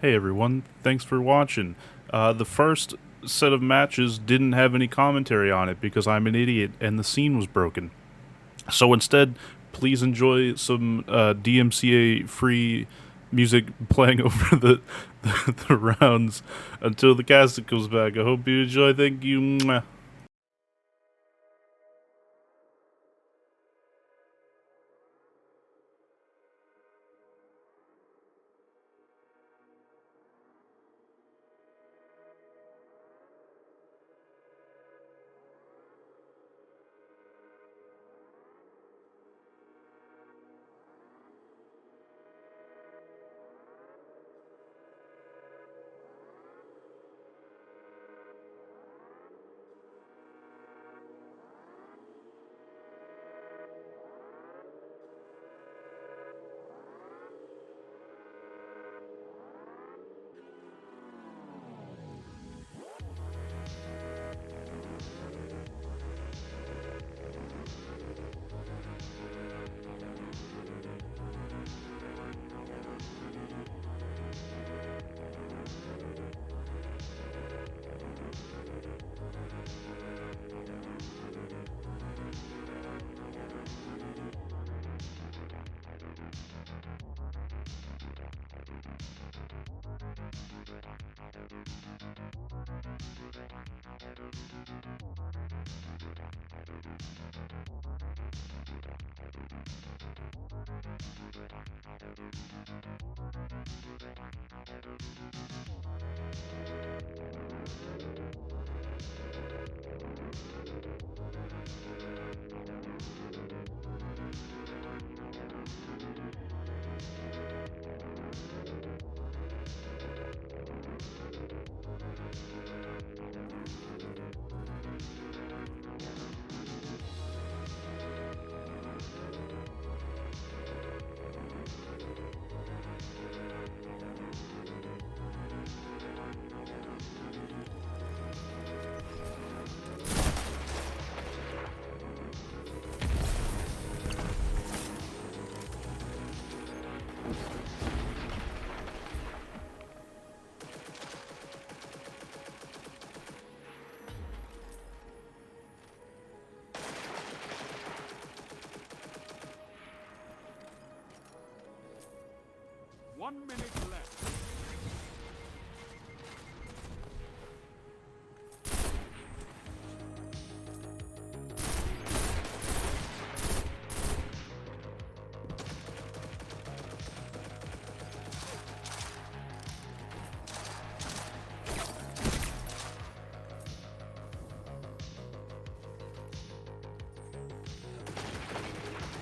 Hey everyone, thanks for watching. The first set of matches didn't have any commentary on it because I'm an idiot and the scene was broken. So instead, please enjoy some DMCA free music playing over the rounds until the casting comes back. I hope you enjoy. Thank you. Mwah. One minute left.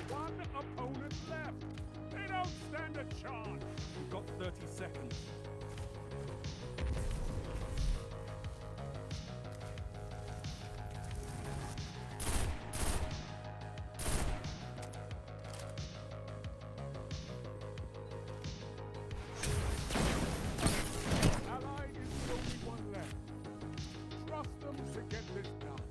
One opponent left. They don't stand a chance. You've got 30 seconds. Allied is the only one left. Trust them to get this done.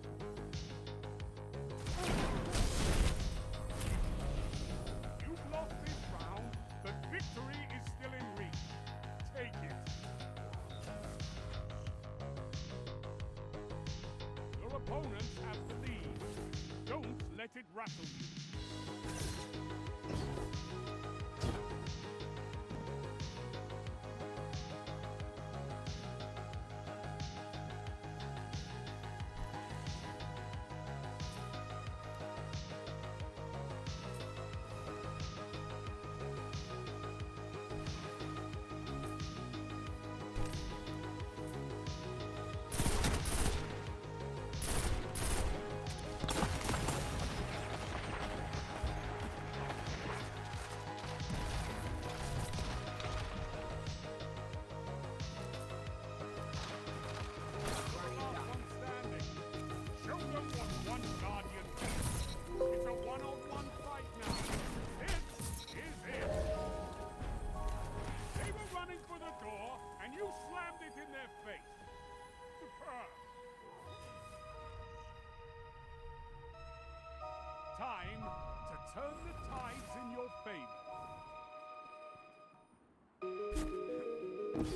You've lost this round, but victory is still in reach. Take it. Your opponents have the lead. Don't let it rattle you. Time to turn the tides in your favor. Only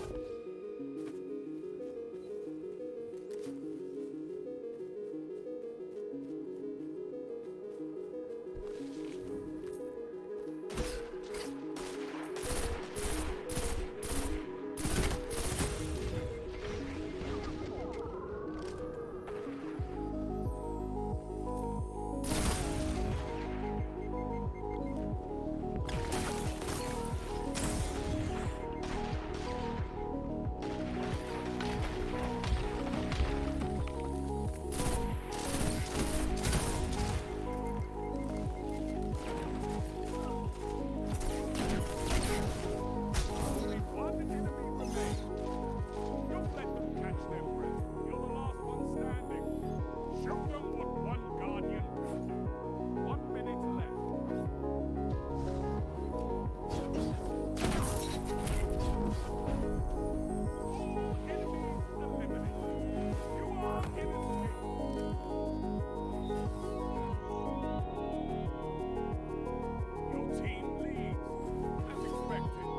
one enemy remains. Don't let them catch their breath. You're the last one standing. Show them what one guardian can do. 1 minute left. All enemies eliminated. You are in escape. Your team leads, as expected.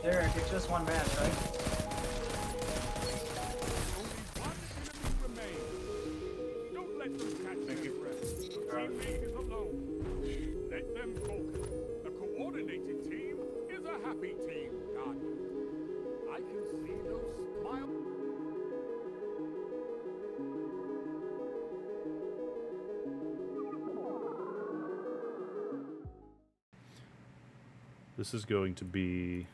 Derek, it's just one match, right? Only one enemy remains. Don't let them catch their breath. Your teammate is alone. Let them focus. A coordinated team is a happy team, Guardian. I can see those smiles. This is going to be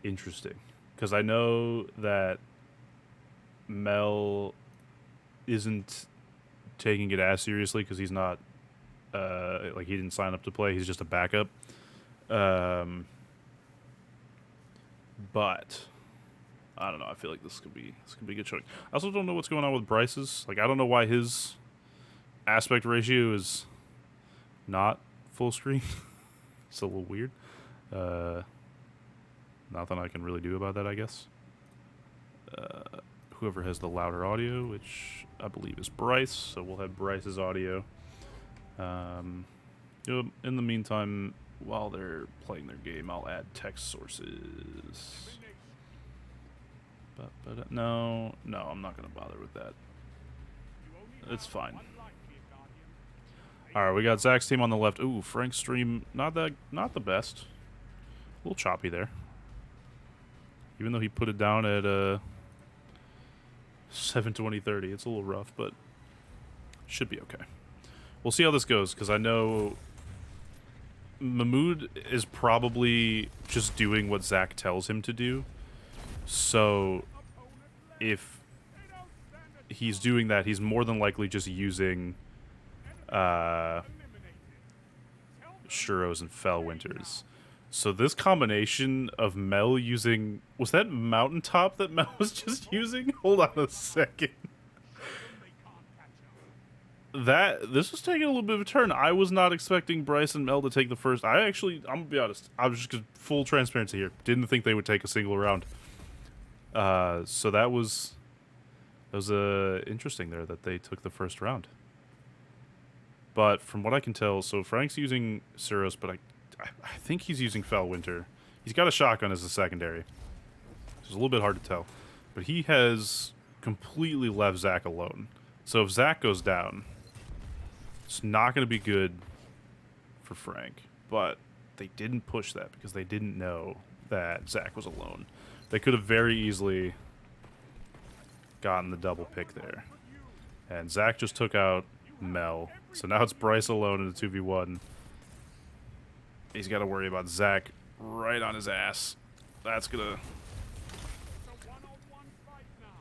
interesting. Because I know that Mel isn't taking it as seriously because he's not, like, he didn't sign up to play. He's just a backup. But I don't know. I feel like this could be a good showing. I also don't know what's going on with Bryce's. Like, I don't know why his aspect ratio is not full screen. It's a little weird. Nothing I can really do about that, I guess. Whoever has the louder audio, which I believe is Bryce, so we'll have Bryce's audio. In the meantime, while they're playing their game, I'll add text sources. But no, I'm not going to bother with that. It's fine. Alright, we got Zach's team on the left. Ooh, Frank's stream, not the best. A little choppy there. Even though he put it down at 7:20:30, it's a little rough, but should be okay. We'll see how this goes, because I know Mahmood is probably just doing what Zach tells him to do. So if he's doing that, he's more than likely just using Shuros and Fellwinters. So this combination of Mel using... Was that Mountaintop that Mel was just using? Hold on a second. This was taking a little bit of a turn. I was not expecting Bryce and Mel to take the first. I'm gonna be honest. I was just full transparency here. Didn't think they would take a single round. So that was interesting there that they took the first round. But from what I can tell, so Frank's using Suros, but I think he's using Fellwinter. He's got a shotgun as a secondary. It's a little bit hard to tell. But he has completely left Zach alone. So if Zach goes down, it's not going to be good for Frank. But they didn't push that because they didn't know that Zach was alone. They could have very easily gotten the double pick there. And Zach just took out Mel. So now it's Bryce alone in the 2v1. He's got to worry about Zach right on his ass. That's gonna...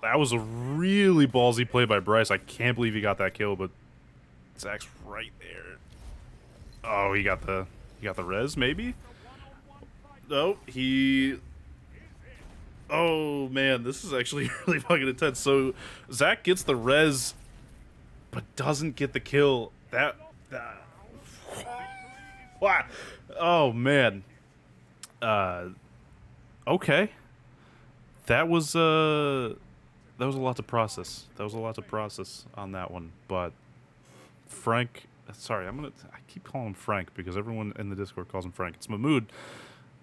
That was a really ballsy play by Bryce. I can't believe he got that kill, but Zach's right there. Oh, he got the res, maybe? No, he... Oh, man, this is actually really fucking intense. So, Zach gets the res, but doesn't get the kill. What? Oh, man. Okay. That was a lot to process. That was a lot to process on that one. But Frank, sorry, I keep calling him Frank because everyone in the Discord calls him Frank. It's Mahmood.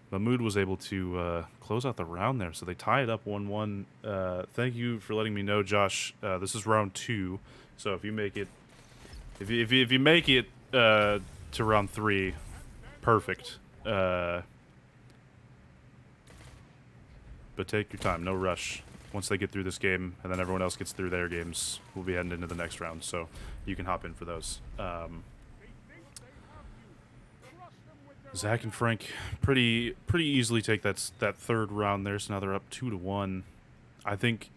Mahmood was able to close out the round there, so they tie it up 1-1. Thank you for letting me know, Josh. This is round 2, so if you make it, if you make it to round 3, perfect. But take your time, no rush. Once they get through this game, and then everyone else gets through their games, we'll be heading into the next round, so you can hop in for those. Zach and Frank pretty easily take that third round there, so now they're up 2-1. I think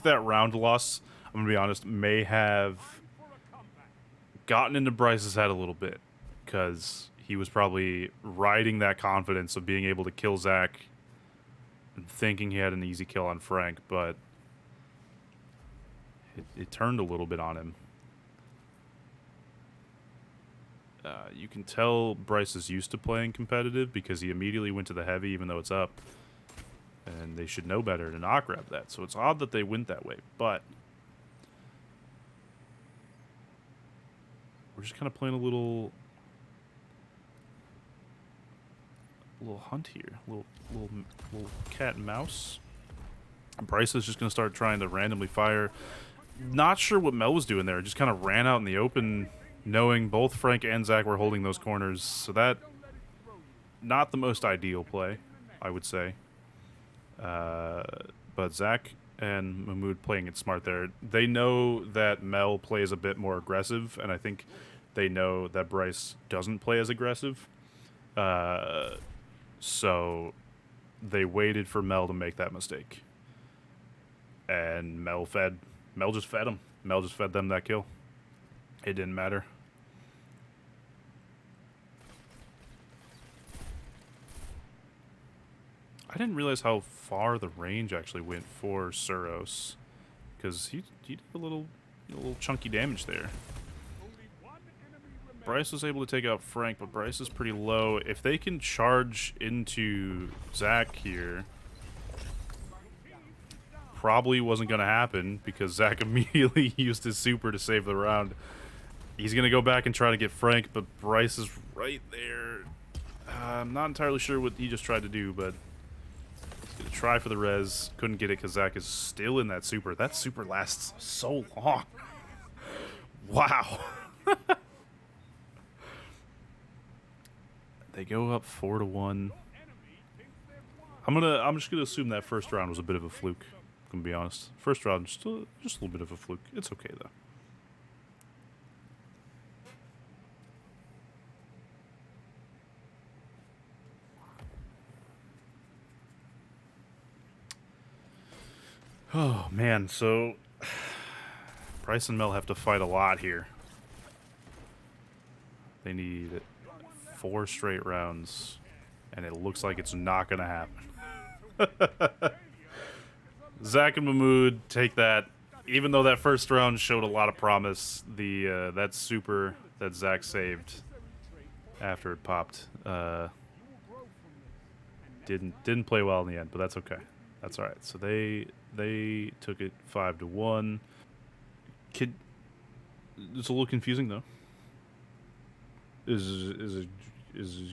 that round loss, I'm gonna be honest, may have gotten into Bryce's head a little bit, because he was probably riding that confidence of being able to kill Zach and thinking he had an easy kill on Frank, but it turned a little bit on him. You can tell Bryce is used to playing competitive because he immediately went to the heavy even though it's up. And they should know better to not grab that. So it's odd that they went that way, but we're just kind of playing a little hunt here. Little cat and mouse. And Bryce is just going to start trying to randomly fire. Not sure what Mel was doing there. Just kind of ran out in the open, knowing both Frank and Zach were holding those corners. So that, not the most ideal play, I would say. But Zach and Mahmood playing it smart there. They know that Mel plays a bit more aggressive, and I think they know that Bryce doesn't play as aggressive. So they waited for Mel to make that mistake. And Mel just fed him. Mel just fed them that kill. It didn't matter. I didn't realize how far the range actually went for Suros, because he did a little chunky damage there. Bryce was able to take out Frank, but Bryce is pretty low. If they can charge into Zach here, probably wasn't going to happen because Zach immediately used his super to save the round. He's going to go back and try to get Frank, but Bryce is right there. I'm not entirely sure what he just tried to do, but he's going to try for the res. Couldn't get it because Zach is still in that super. That super lasts so long. Wow. They go up 4-1. I'm just gonna assume that first round was a bit of a fluke. I'm gonna be honest. First round, just a little bit of a fluke. It's okay though. Oh man, so Bryce and Mel have to fight a lot here. They need 4 straight rounds, and it looks like it's not gonna happen. Zach and Mahmood take that. Even though that first round showed a lot of promise, the that super that Zach saved after it popped didn't play well in the end, but that's okay. That's all right. So they took it 5-1. It's a little confusing though. Is it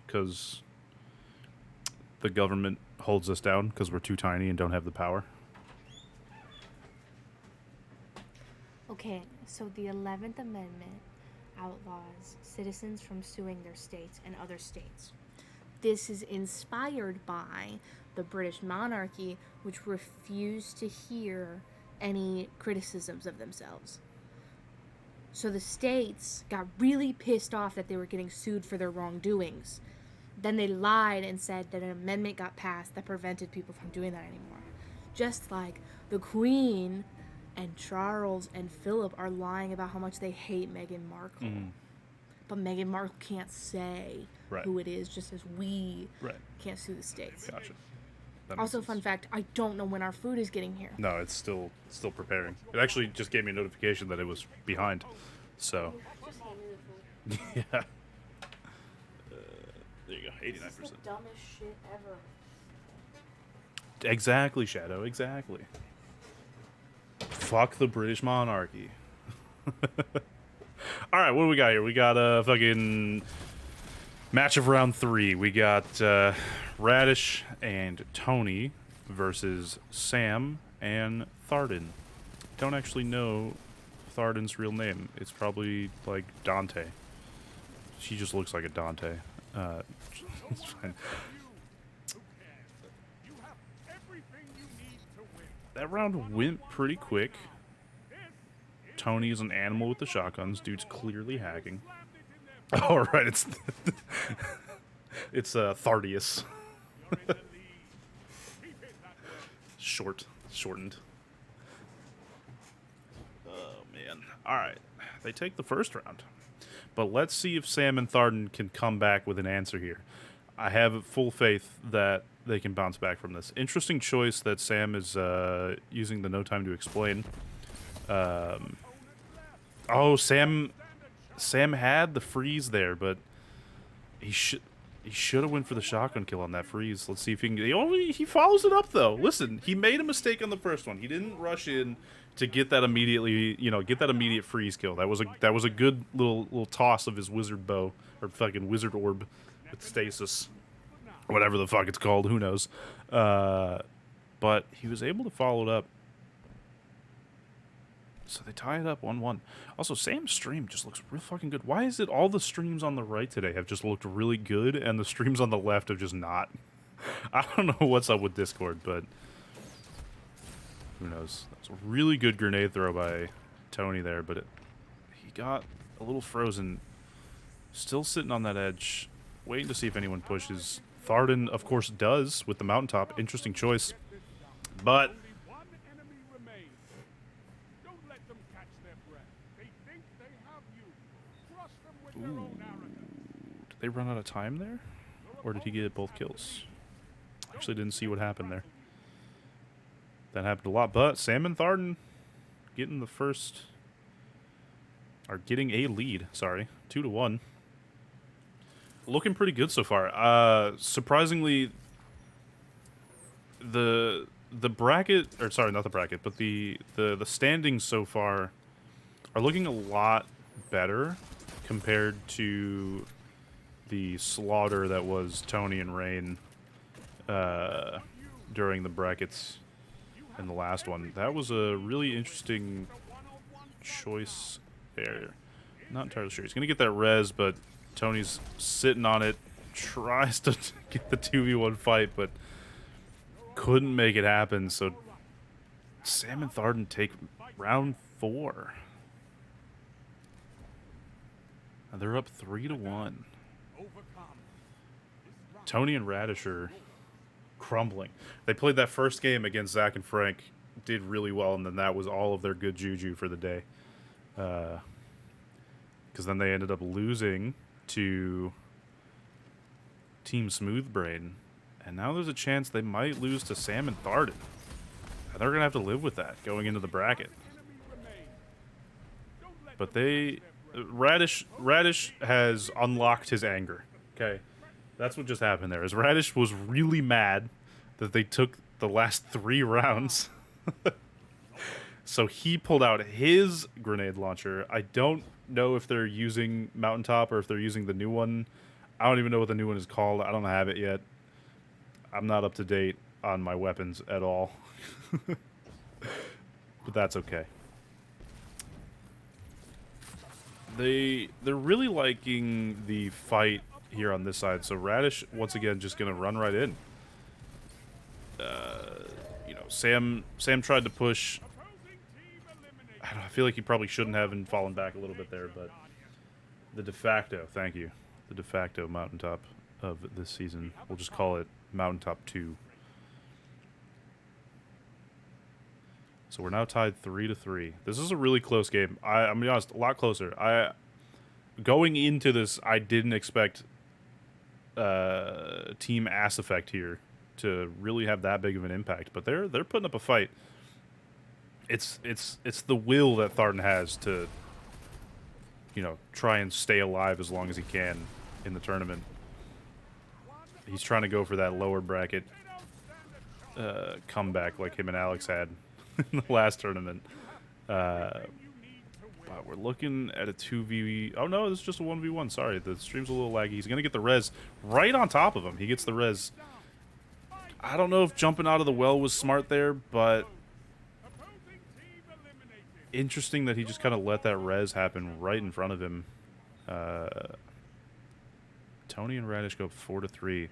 because the government holds us down because we're too tiny and don't have the power? Okay, so the 11th Amendment outlaws citizens from suing their states and other states. This is inspired by the British monarchy, which refused to hear any criticisms of themselves. So the states got really pissed off that they were getting sued for their wrongdoings. Then they lied and said that an amendment got passed that prevented people from doing that anymore. Just like the Queen and Charles and Philip are lying about how much they hate Meghan Markle. Mm. But Meghan Markle can't say who it is, just as we can't sue the states. Gotcha. Also, fun fact, I don't know when our food is getting here. No, it's still preparing. It actually just gave me a notification that it was behind. So, yeah. There you go, 89%. This is the dumbest shit ever. Exactly, Shadow, exactly. Fuck the British monarchy. Alright, what do we got here? We got a fucking match of round 3. We got Radish and Tony versus Sam and Thardin. Don't actually know Thardin's real name. It's probably like Dante. She just looks like a Dante. It's fine. That round went pretty quick. Tony is an animal with the shotguns. Dude's clearly hacking. Oh, right, it's Thardius. Shortened. Oh man. Alright. They take the first round. But let's see if Sam and Thardin can come back with an answer here. I have full faith that they can bounce back from this. Interesting choice that Sam is using the no time to explain. Oh, Sam had the freeze there, but he should have went for the shotgun kill on that freeze. Let's see if he can. He follows it up though. Listen, he made a mistake on the first one. He didn't rush in to get that immediate freeze kill. That was a good little toss of his wizard bow or fucking wizard orb with stasis, whatever the fuck it's called. Who knows? But he was able to follow it up. So they tie it up 1-1. Also, Sam's stream just looks real fucking good. Why is it all the streams on the right today have just looked really good and the streams on the left have just not? I don't know what's up with Discord, but who knows? That's a really good grenade throw by Tony there, but he got a little frozen. Still sitting on that edge. waiting to see if anyone pushes. Thardin, of course, does with the mountaintop. Interesting choice. But Only one enemy remains. Don't let them catch their breath. They think they have you. Crush them with their own arrogance. did they run out of time there? Or did he get both kills? Actually didn't see what happened there. That happened a lot. But Sam and Thardin getting the first... are getting a lead. Sorry. 2-1. Looking pretty good so far. Surprisingly, the bracket, or sorry, not the bracket, but the standings so far are looking a lot better compared to the slaughter that was Tony and Rain during the brackets in the last one. That was a really interesting choice there. Not entirely sure. He's going to get that res, but Tony's sitting on it, tries to get the 2v1 fight, but couldn't make it happen, so Sam and Thardin take round 4. And they're up 3-1. Tony and Radish are crumbling. They played that first game against Zach and Frank, did really well, and then that was all of their good juju for the day. Because then they ended up losing to Team Smoothbrain, and now there's a chance they might lose to Sam and Thardin. And they're going to have to live with that going into the bracket. But Radish has unlocked his anger. Okay, that's what just happened there. Is Radish was really mad that they took the last 3 rounds. So he pulled out his grenade launcher. I don't know if they're using Mountaintop or if they're using the new one. I don't even know what the new one is called. I don't have it yet. I'm not up to date on my weapons at all. But that's okay. They're really liking the fight here on this side. So Radish, once again, just going to run right in. You know, Sam tried to push. I feel like he probably shouldn't have and fallen back a little bit there, but the de facto, thank you, the de facto Mountaintop of this season. We'll just call it Mountaintop 2. So we're now tied 3-3. This is a really close game. I'm gonna be honest, a lot closer. Going into this, I didn't expect Team Ass Effect here to really have that big of an impact, but they're putting up a fight. It's the will that Thardin has to, you know, try and stay alive as long as he can in the tournament. He's trying to go for that lower bracket comeback like him and Alex had in the last tournament. But we're looking at a 2v... Oh no, this is just a 1v1. Sorry, the stream's a little laggy. He's going to get the res right on top of him. He gets the res. I don't know if jumping out of the well was smart there, but... interesting that he just kind of let that res happen right in front of him. Tony and Radish go 4-3.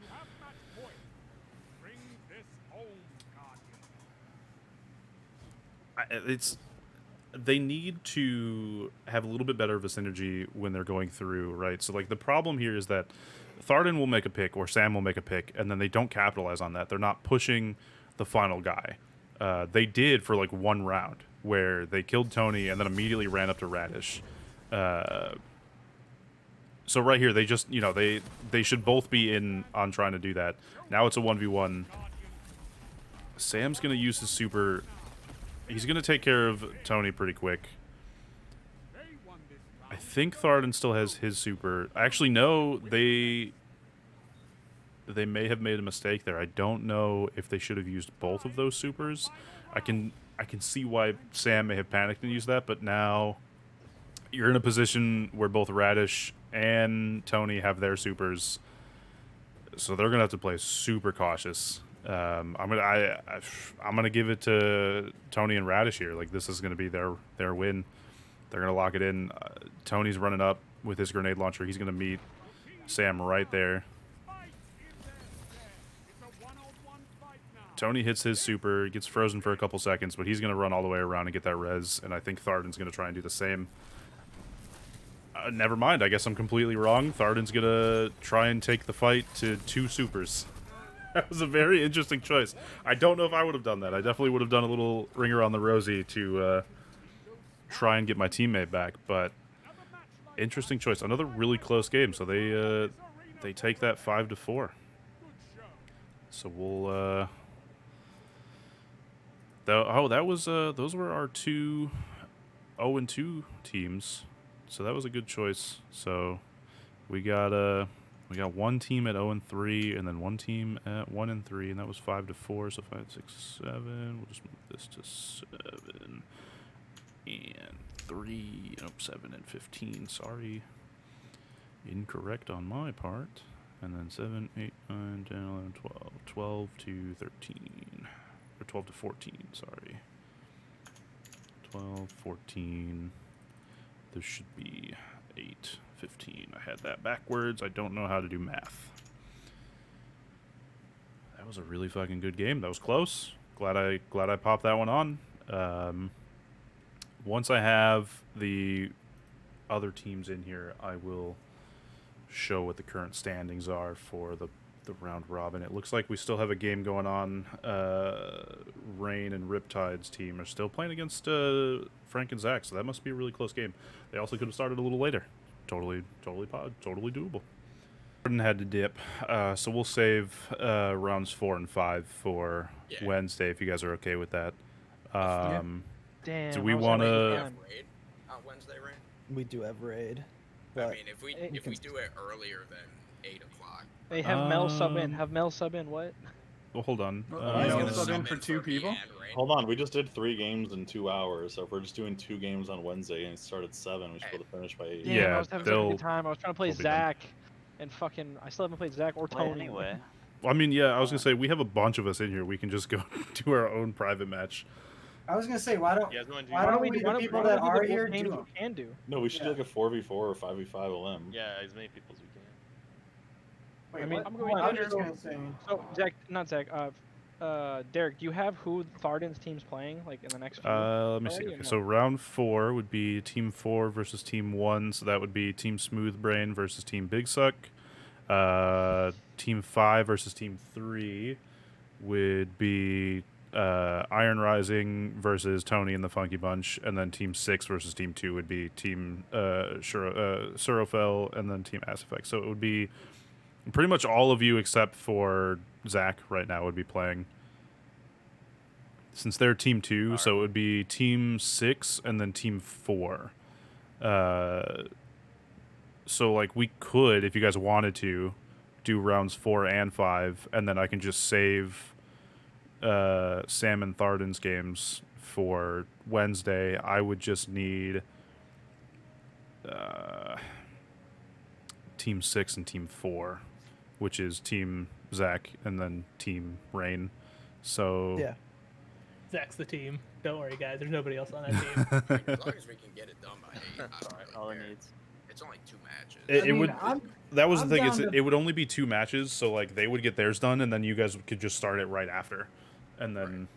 They need to have a little bit better of a synergy when they're going through, right? So, like, the problem here is that Thardin will make a pick or Sam will make a pick, and then they don't capitalize on that. They're not pushing the final guy. They did for, like, 1 round, where they killed Tony and then immediately ran up to Radish. So right here, they just, you know, they should both be in on trying to do that. Now it's a 1v1. Sam's going to use his super. He's going to take care of Tony pretty quick. I think Thardin still has his super. Actually, no, they may have made a mistake there. I don't know if they should have used both of those supers. I can see why Sam may have panicked and used that, but now you're in a position where both Radish and Tony have their supers, so they're gonna have to play super cautious. I'm gonna give it to Tony and Radish here. Like, this is gonna be their win. They're gonna lock it in. Tony's running up with his grenade launcher. He's gonna meet Sam right there. Tony hits his super, gets frozen for a couple seconds, but he's going to run all the way around and get that res, and I think Thardin's going to try and do the same. Never mind. I guess I'm completely wrong. Thardin's gonna try and take the fight to 2 supers. That was a very interesting choice. I don't know if I would have done that. I definitely would have done a little ring around the rosy to try and get my teammate back, but interesting choice. Another really close game. So they take that 5-4. So we'll that was those were our 2 0-2 teams. So that was a good choice. So we got one team at 0-3 and then one team at 1-3, and that was 5-4. So 5, 6, 7. We'll just move this to 7 and 3. Nope, 7 and 15. Sorry, incorrect on my part. And then 7, 8, 9, 10, 11, 12. 12 to 13. Or 12 to 14, sorry. 12, 14. This should be 8, 15. I had that backwards. I don't know how to do math. That was a really fucking good game. That was close. Glad I popped that one on. Once I have the other teams in here, I will show what the current standings are for the round robin. It looks like we still have a game going on. Rain and Riptide's team are still playing against Frank and Zach, so that must be a really close game. They also could have started a little later. Totally doable. Thardin had to dip, so we'll save rounds 4 and 5 for Wednesday if you guys are okay with that. Damn. Do we want to? Raid on Wednesday, Rain? We do have raid. I mean, if we do it earlier than 8 o'clock. Hey, have Mel sub in. Have Mel sub in. What? Well, hold on. I was gonna sub in for 2 people. Hold on, we just did 3 games in 2 hours, so if we're just doing 2 games on Wednesday and start at 7, we should be able to finish by 8. Damn, Yeah, I was having such a good time. I was trying to play Zach, and fucking, I still haven't played Zach or Tony. Anyway. Well, I mean, yeah, I was gonna say we have a bunch of us in here. We can just go do our own private match. I was gonna say, why don't we, the people why that don't we are do the here games do? we can do? No, we should do like a 4v4 or 5v5 LM. Yeah, as many people as we can. Wait, I mean, what? I'm going I was under. just gonna say. So, Zach, not Zach. Derek, do you have who Thardin's team's playing like in the next? Few Let me see. Okay, so round 4 would be Team 4 versus Team 1. So that would be Team Smooth Brain versus Team Big Succ. Team 5 versus Team 3 would be Iron Rising versus Tony and the Funky Bunch, and then Team 6 versus Team 2 would be Team SuroFel, and then Team Ass Effect. So it would be pretty much all of you except for Zach right now would be playing. Since they're Team 2, right. So it would be Team 6 and then Team 4. So, like, we could, if you guys wanted to, do rounds 4 and 5, and then I can just save Sam and Thardin's games for Wednesday. I would just need Team 6 and Team 4, which is Team Zach and then Team Rain. So yeah, Zach's the team. Don't worry, guys. There's nobody else on that team. As long as we can get it done by 8, all it needs. It's only 2 matches. That was the thing. It would only be 2 matches, so like they would get theirs done, and then you guys could just start it right after, and then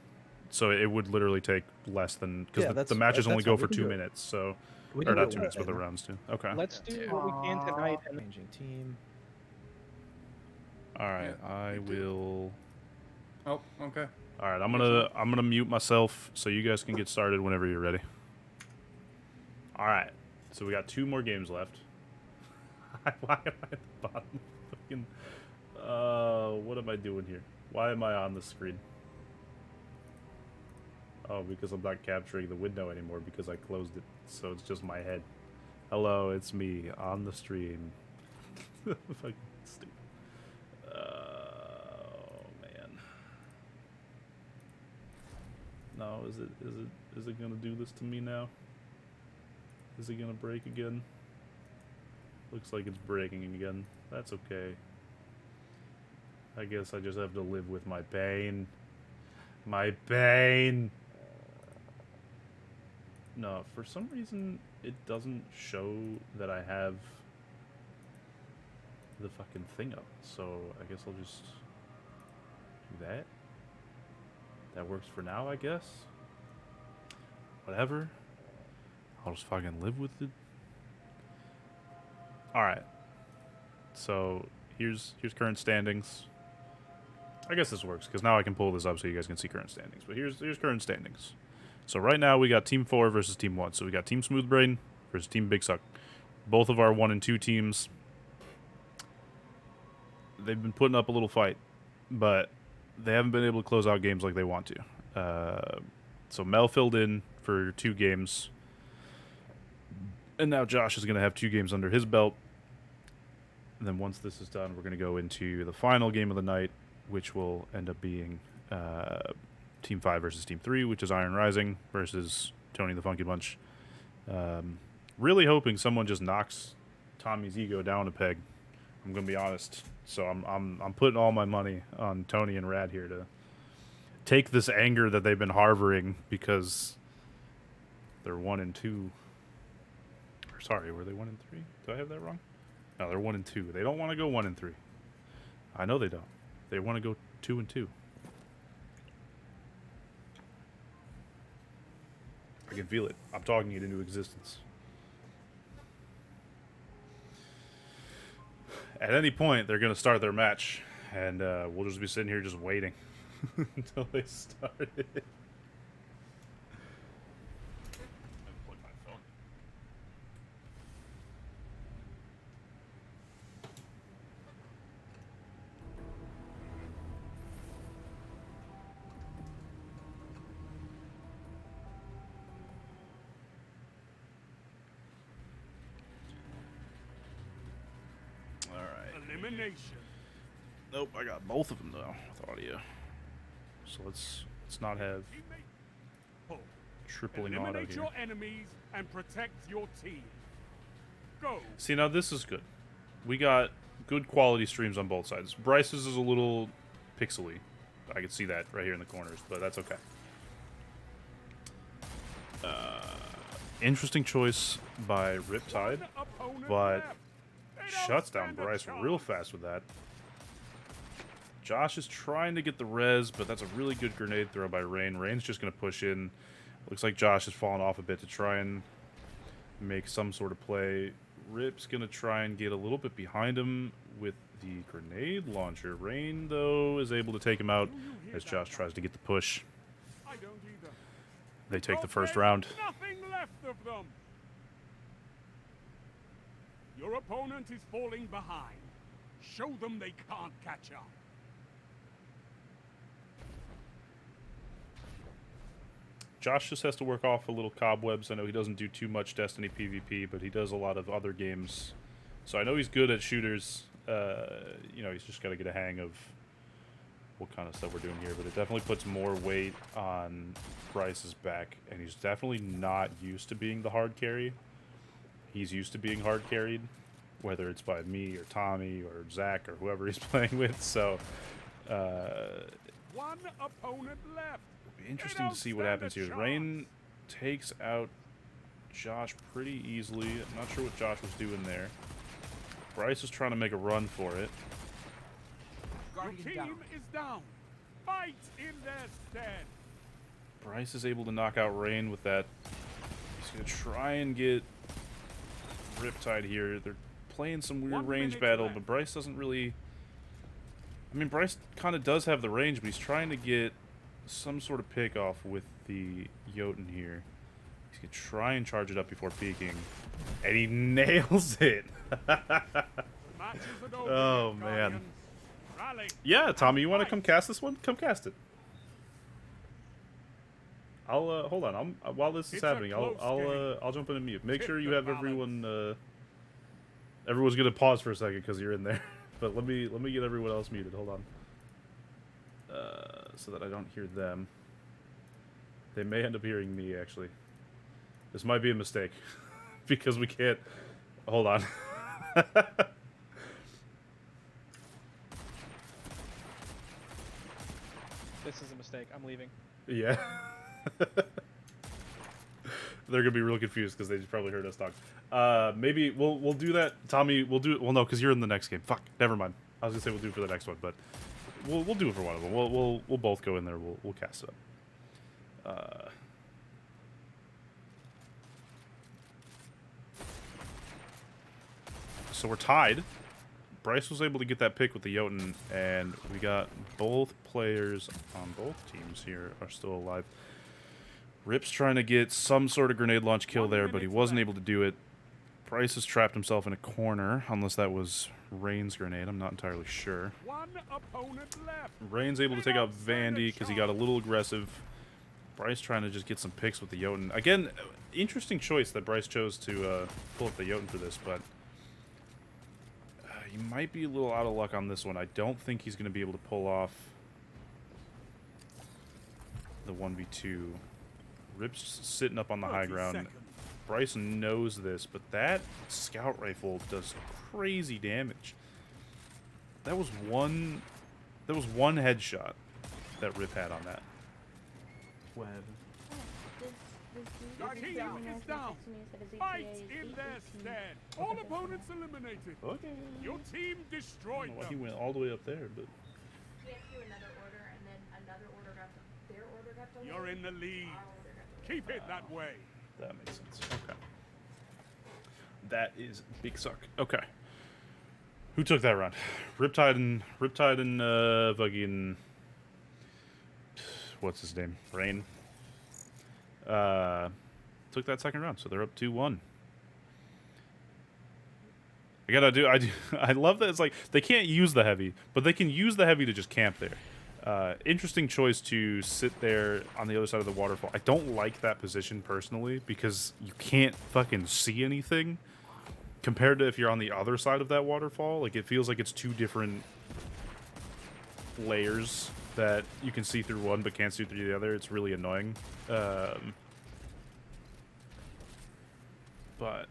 so it would literally take less than because the matches only go for 2 minutes. So or not 2 minutes, but the rounds too. Okay. Let's do what we can tonight. And changing team. All right, I will. Oh, okay. All right, I'm gonna mute myself so you guys can get started whenever you're ready. All right, so we got 2 more games left. Why am I at the bottom? Fucking. What am I doing here? Why am I on the screen? Oh, because I'm not capturing the window anymore because I closed it, so it's just my head. Hello, it's me on the stream. Fucking stupid. Oh man. No, is it gonna do this to me now? Is it gonna break again? Looks like it's breaking again. That's okay. I guess I just have to live with my pain. My pain! No, for some reason, it doesn't show that I have the fucking thing up. So, I guess I'll just do that. That works for now, I guess. Whatever. I'll just fucking live with it. All right. So here's current standings. I guess this works because now I can pull this up so you guys can see current standings. But here's current standings. So right now we got Team 4 versus Team 1. So we got Team Smoothbrain versus Team Big Succ. Both of our 1 and 2 teams. They've been putting up a little fight, but they haven't been able to close out games like they want to. So Mel filled in for 2 games. And now Josh is going to have 2 games under his belt. And then once this is done, we're going to go into the final game of the night, which will end up being Team 5 versus Team 3, which is Iron Rising versus Tony the Funky Bunch. Really hoping someone just knocks Tommy's ego down a peg. I'm going to be honest. So I'm putting all my money on Tony and Rad here to take this anger that they've been harboring because they're 1 and 2. Or sorry, were they 1 and 3? Do I have that wrong? No, they're 1 and 2. They don't want to go 1 and 3. I know they don't. They want to go 2 and 2. I can feel it. I'm talking it into existence. At any point, they're going to start their match, and we'll just be sitting here just waiting until they start it. Elimination. Nope, I got both of them though with audio. So let's not have Pull. tripling audio Eliminate here. your enemies and protect your team. Go. See, now this is good. We got good quality streams on both sides. Bryce's is a little pixely. I can see that right here in the corners, but that's okay. Interesting choice by Riptide, but shuts down Bryce real fast with that. Josh is trying to get the res, but that's a really good grenade throw by Rain. Rain's just going to push in. Looks like Josh has fallen off a bit to try and make some sort of play. Rip's going to try and get a little bit behind him with the grenade launcher. Rain, though, is able to take him out as Josh tries to get the push. I don't either. They take the first round. Nothing left of them. Your opponent is falling behind. Show them they can't catch up. Josh just has to work off a little cobwebs. I know he doesn't do too much Destiny PvP, but he does a lot of other games. So I know he's good at shooters. You know, he's just got to get a hang of what kind of stuff we're doing here. But it definitely puts more weight on Bryce's back. And he's definitely not used to being the hard carry. He's used to being hard carried, whether it's by me or Tommy or Zach or whoever he's playing with. So, One opponent left. it'll be interesting to see what happens here. Rain takes out Josh pretty easily. I'm not sure what Josh was doing there. Bryce is trying to make a run for it. Your team is down. Fight in their stead. Bryce is able to knock out Rain with that. He's going to try and get Riptide here. They're playing some weird 1 range minute battle, left. but Bryce doesn't really... I mean, Bryce kind of does have the range, but he's trying to get some sort of pick off with the Jotun here. He's going to try and charge it up before peeking. And he nails it! Oh, man. Yeah, Tommy, you want to come cast this one? Come cast it. I'll hold on. While this is happening, I'll jump in and mute. Make sure you have everyone. Everyone's gonna pause for a second because you're in there. But let me get everyone else muted. Hold on. So that I don't hear them. They may end up hearing me actually. This might be a mistake because we can't. Hold on. This is a mistake. I'm leaving. Yeah. They're gonna be real confused because they just probably heard us talk. Maybe we'll do that, Tommy. We'll do it. Well, no, because you're in the next game. Fuck. Never mind. I was gonna say we'll do it for the next one, but we'll do it for one of them. We'll both go in there. We'll cast it up. So we're tied. Bryce was able to get that pick with the Jotun, and we got both players on both teams here are still alive. Rip's trying to get some sort of grenade launch kill there, but he wasn't able to do it. Bryce has trapped himself in a corner, unless that was Rain's grenade. I'm not entirely sure. One opponent left. Rain's able to take out Vandy because he got a little aggressive. Bryce trying to just get some picks with the Jotun. Again, interesting choice that Bryce chose to pull up the Jotun for this, but he might be a little out of luck on this one. I don't think he's going to be able to pull off the 1v2. Rip's sitting up on the high ground. Bryce knows this, but that scout rifle does crazy damage. That was one headshot that Rip had on that. Web. Your team is down. Fight in their stead. All opponents eliminated. Okay. Your team destroyed He them. went all the way up there, but We have to do another order, and then another order got their order got deleted. You're in the lead. Keep it that way. that makes sense. Okay. That is big Succ. Okay. Who took that round? Riptide and fucking what's his name? Rain. Took that second round, so they're up 2-1. I love that it's like they can't use the heavy, but they can use the heavy to just camp there. Interesting choice to sit there on the other side of the waterfall. I don't like that position personally because you can't fucking see anything compared to if you're on the other side of that waterfall. Like, it feels like it's two different layers that you can see through one but can't see through the other. It's really annoying. But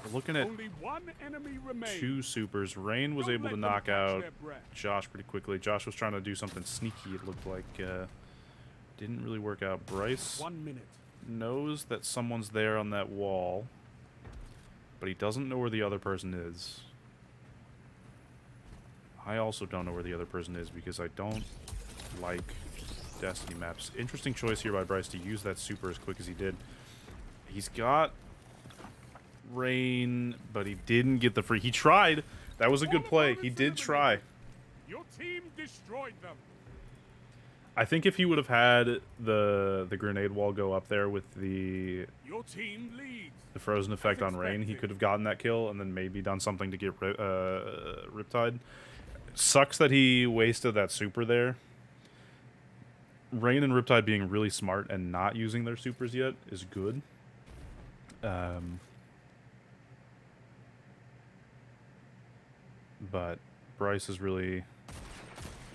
we're looking at Only one enemy remains. two supers. Rain was Don't able let to them knock catch out their breath. Josh pretty quickly. Josh was trying to do something sneaky, it looked like. Didn't really work out. Bryce 1 minute. knows that someone's there on that wall, but he doesn't know where the other person is. I also don't know where the other person is because I don't like Destiny maps. Interesting choice here by Bryce to use that super as quick as he did. He's got Rain, but he didn't get the free. He tried. That was a good play. He did try. Your team destroyed them. I think if he would have had the grenade wall go up there with the Your team leads. frozen effect on Rain, he could have gotten that kill and then maybe done something to get Riptide. Sucks that he wasted that super there. Rain and Riptide being really smart and not using their supers yet is good. But Bryce is really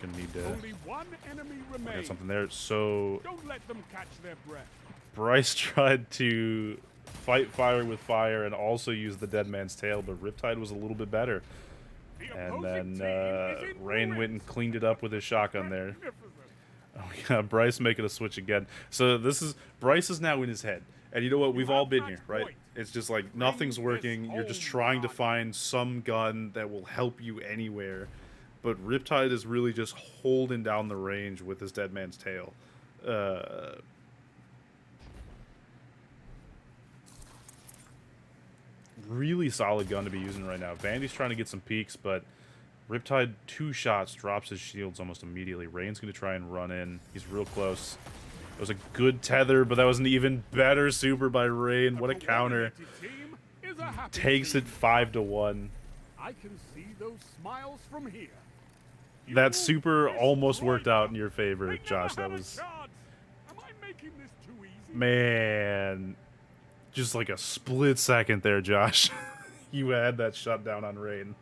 gonna need to Only one enemy get remains. something there. So Don't let them catch their breath. Bryce tried to fight fire with fire and also use the dead man's tail, but Riptide was a little bit better. The And opposing then team is in Rain went and cleaned it up with his shotgun there. Magnificent. Oh yeah, Bryce making a switch again. So Bryce is now in his head. And you know what? We've all been here, right? It's just like nothing's working. You're just trying to find some gun that will help you anywhere. But Riptide is really just holding down the range with his dead man's tail. Really solid gun to be using right now. Vandy's trying to get some peeks, but Riptide, 2 shots, drops his shields almost immediately. Rain's going to try and run in. He's real close. It was a good tether, but that was an even better super by Rain. What a counter. Team is a happy Takes team. it 5-1. I can see those smiles from here. That super almost destroyed worked out them. in your favor, They Josh. never That had a was... chance. Am I making this too easy? Man. Just like a split second there, Josh. You had that shutdown on Rain.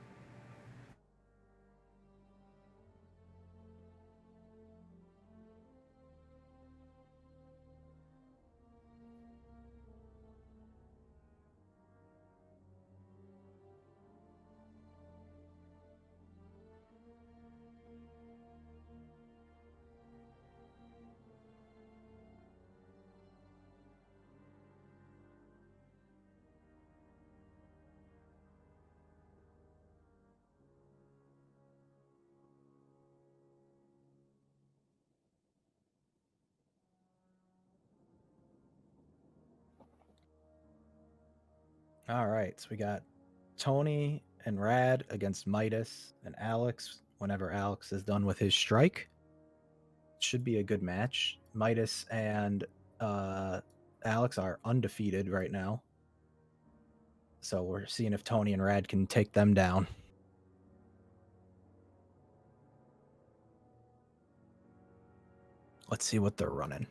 All right, so we got Tony and Rad against Midas and Alex whenever Alex is done with his strike. Should be a good match. Midas and Alex are undefeated right now. So we're seeing if Tony and Rad can take them down. Let's see what they're running.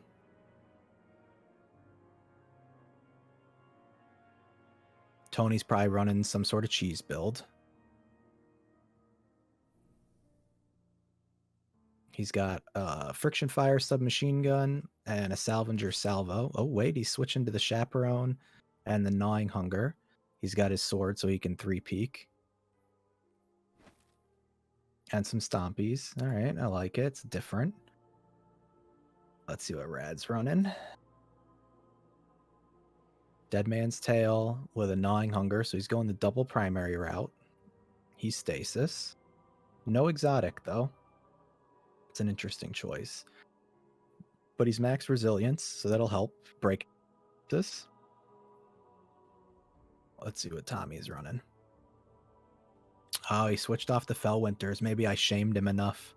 Tony's probably running some sort of cheese build. He's got a friction fire submachine gun and a salvager salvo. Oh, wait, he's switching to the chaperone and the gnawing hunger. He's got his sword so he can 3-peek. And some stompies. All right, I like it. It's different. Let's see what Rad's running. Dead Man's Tail with a gnawing hunger, so he's going the double primary route. He's stasis. No exotic, though. It's an interesting choice. But he's max resilience, so that'll help break this. Let's see what Tommy's running. Oh, he switched off the Fell Winters. Maybe I shamed him enough.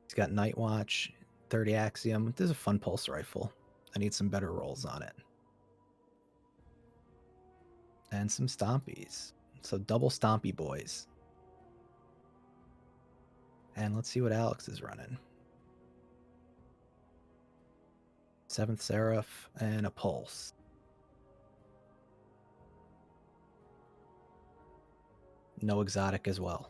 He's got Night Watch, 30 Axiom. This is a fun pulse rifle. I need some better rolls on it. And some Stompies. So double Stompy boys. And let's see what Alex is running. 7th Seraph and a Pulse. No exotic as well.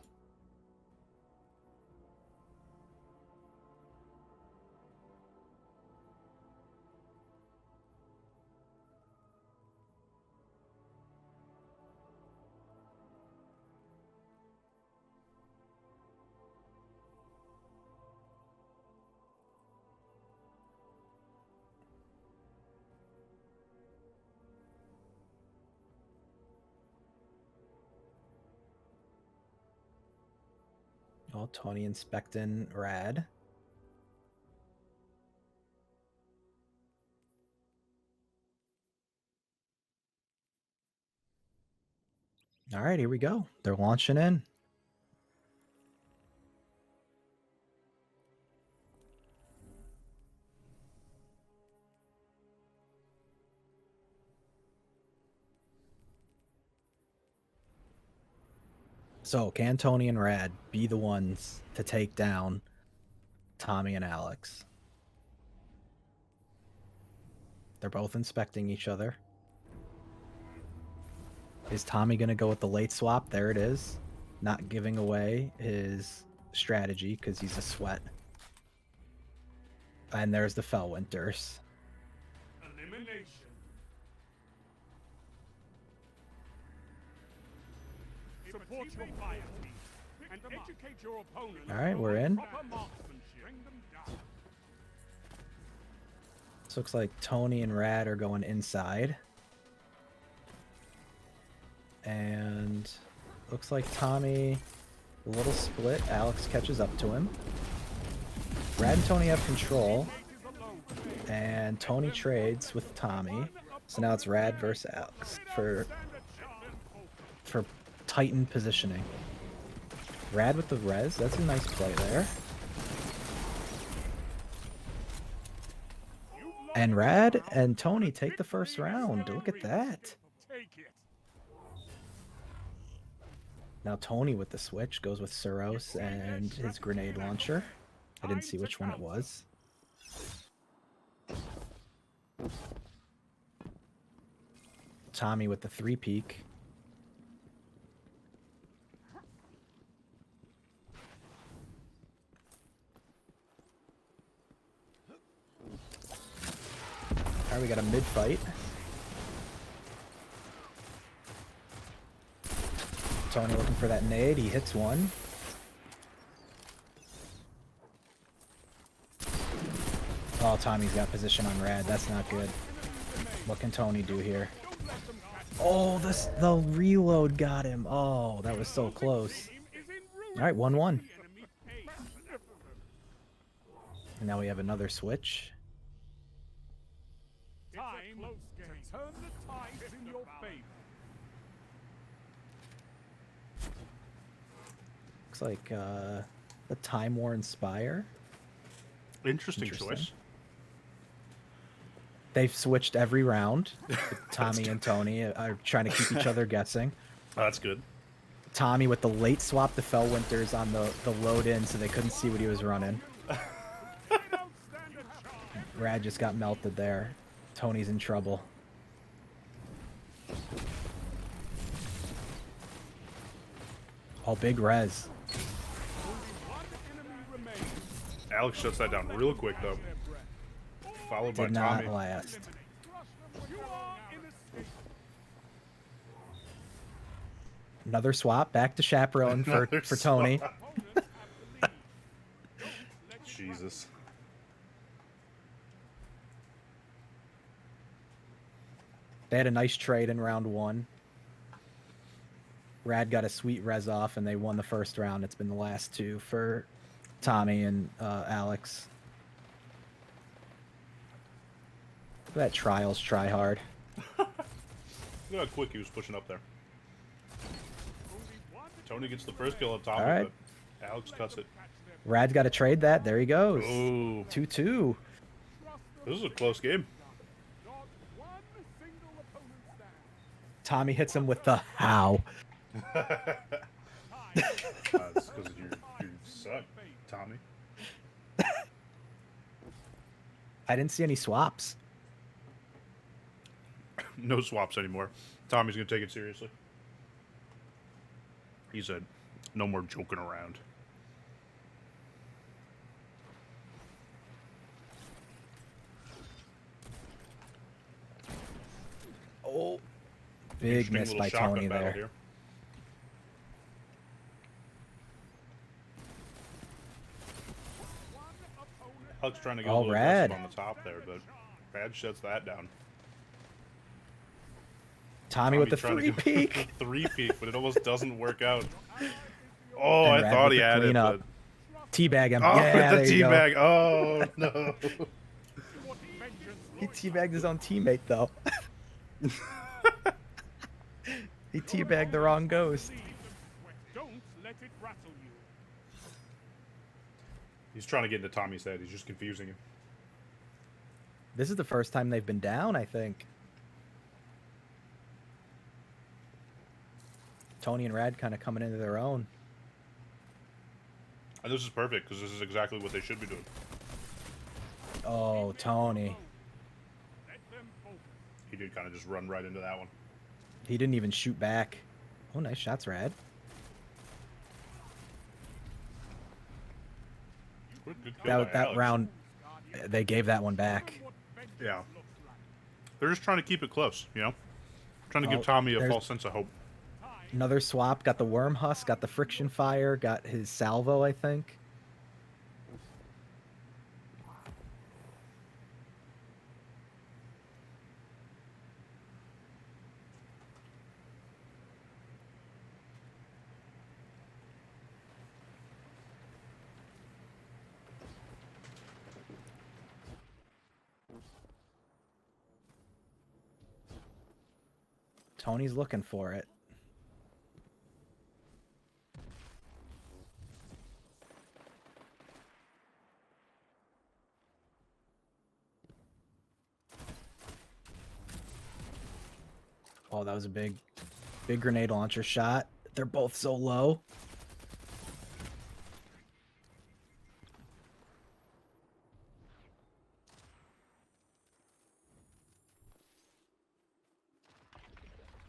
Oh, Tony inspecting Rad. All right, here we go. They're launching in. So, can Tony and Rad be the ones to take down Tommy and Alex? They're both inspecting each other. Is Tommy going to go with the late swap? There it is. Not giving away his strategy because he's a sweat. And there's the Fell Winters. Elimination. Support your fire team and educate your opponent. All right, we're in. Proper marksmanship. Bring them down. This looks like Tony and Rad are going inside. And looks like Tommy, a little split. Alex catches up to him. Rad and Tony have control. And Tony trades with Tommy. So now it's Rad versus Alex for Titan positioning. Rad with the res. That's a nice play there. And Rad and Tony take the first round. Look at that. Now Tony with the switch goes with Suros and his grenade launcher. I didn't see which one it was. Tommy with the 3-peek. Alright, we got a mid-fight. Tony looking for that nade. He hits one. Oh, Tommy's got position on Rad. That's not good. What can Tony do here? Oh, the reload got him. Oh, that was so close. All right, 1-1. And now we have another switch. Time to turn the tides in your favor. Looks like the Time War Inspire. Interesting choice. They've switched every round. Tommy and Tony are trying to keep each other guessing. Oh, that's good. Tommy with the late swap to Fellwinters on the load in, so they couldn't see what he was running. Rad just got melted there. Tony's in trouble. Oh, big res. Alex shuts that down real quick, though. Followed by Did Tommy. not last. Another swap back to Chaperone for Tony. Jesus. They had a nice trade in round 1. Rad got a sweet res off, and they won the first round. It's been the last 2 for Tommy and Alex. Look at that Trials try hard. Look how quick he was pushing up there. Tony gets the first kill on top All of right. it. Alex cuts it. Rad's got to trade that. There he goes. Ooh. 2-2. This is a close game. Tommy hits him with the how. That's because you suck, Tommy. I didn't see any swaps. No swaps anymore. Tommy's going to take it seriously. He said, no more joking around. Oh. Big Interesting miss little by shotgun Tony battle there. here. Alex trying to get a little Rad. aggressive on the top there, but Rad shuts that down. Tommy with the trying to free go peek. with the 3-peek, but it almost doesn't work out. Oh, And I Rad thought with he the had it, cleanup. but... Teabag him. Oh, Yeah, with there the you go. teabag. Oh, no. He teabagged his own teammate, though. He teabagged the wrong ghost. Don't let it rattle you. He's trying to get into Tommy's head. He's just confusing him. This is the first time they've been down, I think. Tony and Rad kind of coming into their own. And this is perfect, because this is exactly what they should be doing. Oh, Tony. He did kind of just run right into that one. He didn't even shoot back. Oh, nice shots, Rad. Good kill by That Alex. round, they gave that one back. Yeah. They're just trying to keep it close, you know? Trying to give Oh, Tommy a there's- false sense of hope. Another swap. Got the worm husk. Got the friction fire. Got his salvo, I think. Tony's looking for it. Oh, that was a big grenade launcher shot. They're both so low.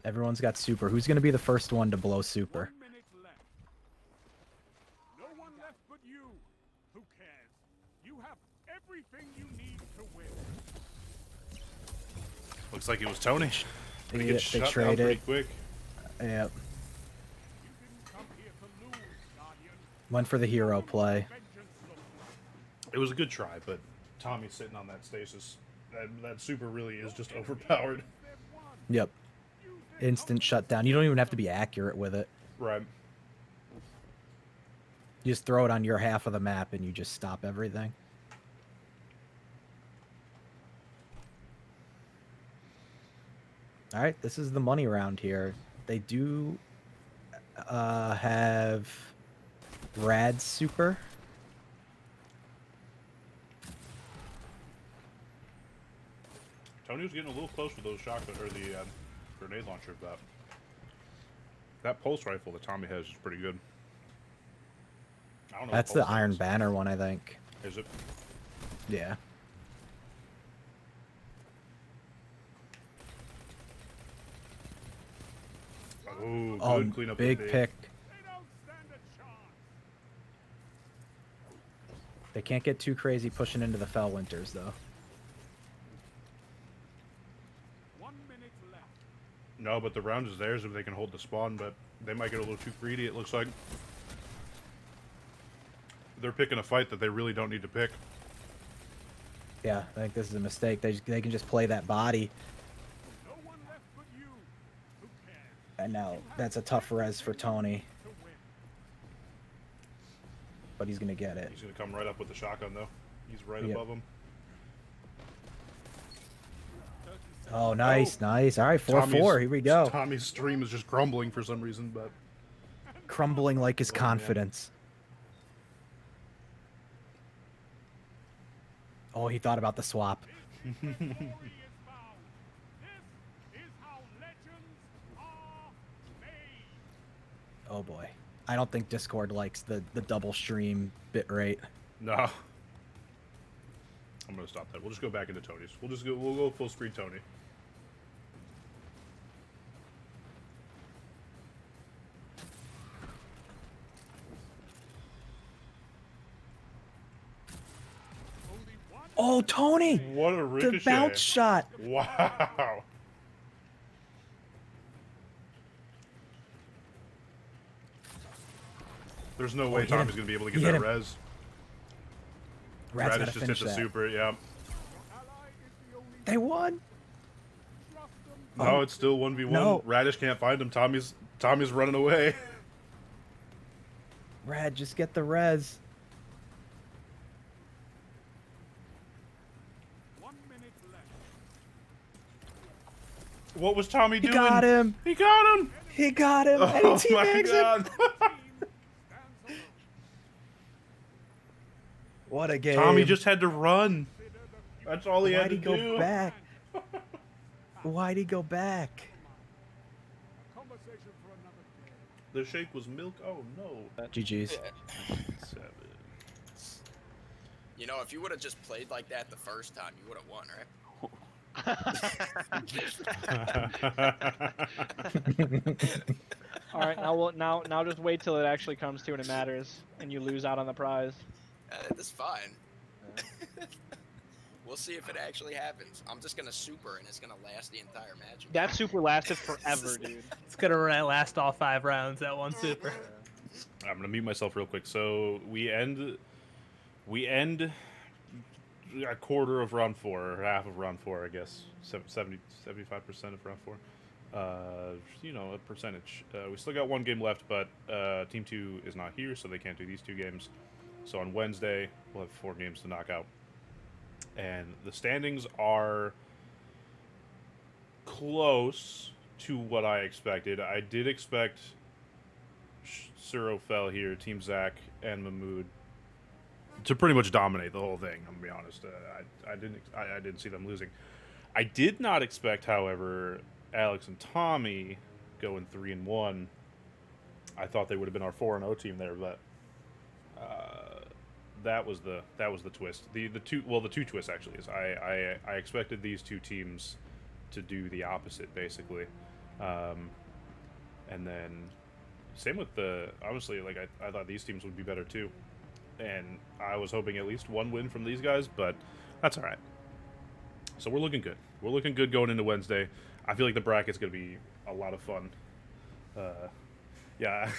Everyone's got super. Who's going to be the first one to blow super? 1 minute left. No one left but you. Who cares? You have everything you need to win. Looks like it was Tony. Gonna Yeah, get they shut down pretty traded. quick. Yep. You didn't come here to lose, Guardian. Went for the hero play. Vengeance looks like. It was a good try, but Tommy's sitting on that stasis. That super really is just overpowered. Yep. Instant shutdown. You don't even have to be accurate with it. Right. You just throw it on your half of the map and you just stop everything. All right, this is the money round here. They do have Rad Super. Tony was getting a little close with those shotgun or the grenade launcher. But that pulse rifle that Tommy has is pretty good. I don't know. That's the Iron Banner one, I think. Is it? Yeah. Oh, good cleanup. Big pick. They can't get too crazy pushing into the Fell Winters, though. 1 minute left. No, but the round is theirs if they can hold the spawn, but they might get a little too greedy, it looks like. They're picking a fight that they really don't need to pick. Yeah, I think this is a mistake. They can just play that body. No one left but you. Who cares? And now that's a tough res for Tony. To win. But he's going to get it. He's going to come right up with the shotgun, though. He's right Yep. above him. Oh, nice, nice. All right, 4-4. Here we go. Tommy's stream is just crumbling for some reason, but... Crumbling like his confidence. Oh, he thought about the swap. Glory is found. This is how legends are made. Oh, boy. I don't think Discord likes the double stream bitrate. No. I'm going to stop that. We'll just go back into Tony's. We'll go full screen Tony. Oh, Tony! What a ricochet. The bounce shot! Wow. There's no way hit Tommy's him. going to be able to He get hit that him. res. Rad's Radish gotta just hit finish the that. super, yeah. They won! No, it's still 1v1. No. Radish can't find him. Tommy's running away. Rad, just get the res. 1 minute left. What was Tommy doing? He got him! He got him! He got him! And he Oh my teabags him! god. What a game. Tommy just had to run. That's all he had Why'd to he do. go back? Why'd he go back? Conversation for another day. The shake was milk. Oh no. GG's. Savage. You know, if you would have just played like that the first time, you would have won, right? All right, now just wait till it actually comes to and it matters, and you lose out on the prize. That's fine. We'll see if it actually happens. I'm just gonna super, and it's gonna last the entire match. That super lasted forever, dude. It's gonna last all 5 rounds, that one super. I'm gonna mute myself real quick. So we end a quarter of round 4, or half of round 4, I guess. 75% of round 4. You know, a percentage. We still got 1 game left, but Team 2 is not here, so they can't do these 2 games. So on Wednesday, we'll have 4 games to knock out. And the standings are close to what I expected. I did expect SuroFel here, Team Zach, and Mahmood to pretty much dominate the whole thing. I'm gonna be honest. I didn't see them losing. I did not expect, however, Alex and Tommy going 3-1. I thought they would have been our 4-0 team there, but that was the twist. The two twists actually is I expected these 2 teams to do the opposite basically, and then same with honestly, like I thought these teams would be better too, and I was hoping at least 1 win from these guys, but that's all right. So we're looking good. We're looking good going into Wednesday. I feel like the bracket's gonna be a lot of fun. Yeah.